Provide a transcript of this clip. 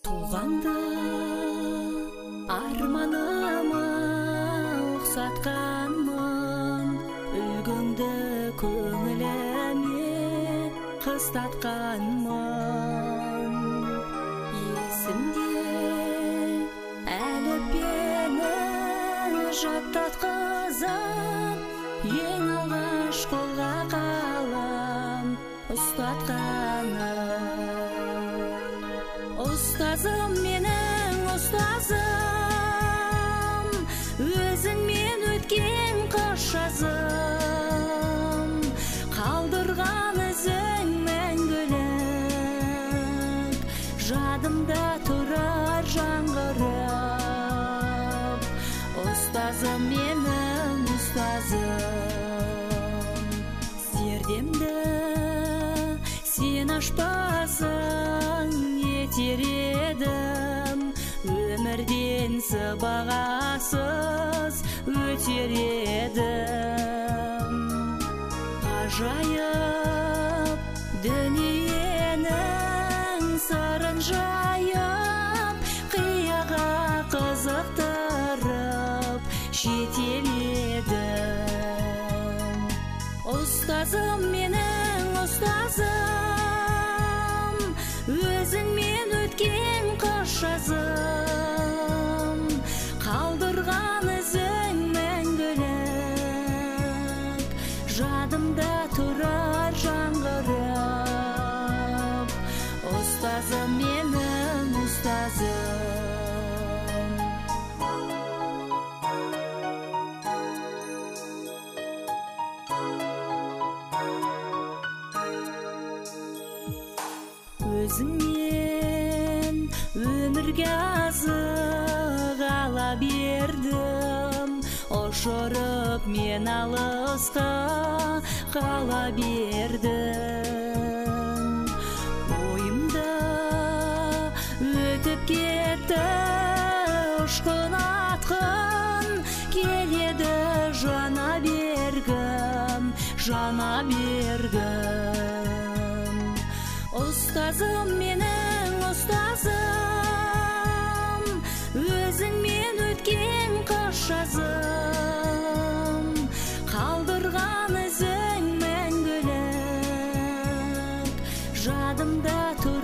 Туғанда арманыма ұқсатқанмын, үлгіңді көңіліме қыстатқанмын. Есімде әліппені жаттатқызып, ең алғаш қолға қалам ұстатқаным. Ұстазым, менің ұстазым, өзіңмен өткен қыш жазым, қалдырған ізің мәңгілік, жадымда тұрар жаңғырып. Ұстазым, менің ұстазым, зердемді сен ашпасың етер едім, өмірден сыбағасыз өтер едім. Ғажайып дүниенің сырын жайып, қияға қызықтырып жетер едім. Ұстазым, менің ұстазым, өзіңмен өткен қыш жазым, қалдырған ізің мәңгілік, жадымда тұрар жаңғырып. Ұстазым, менің ұстазым. Өзіңмен өмірге азық ала бердім, ұшырып мен алысқа қала бердім. Ойымда өтіп кетті ұшқын атқын, келеді жана бергім, жана бергім. Ұстазым, менің ұстазым, өзіңмен өткен қыш жазым, қалдырған ізің мәңгілік, жадымда тұр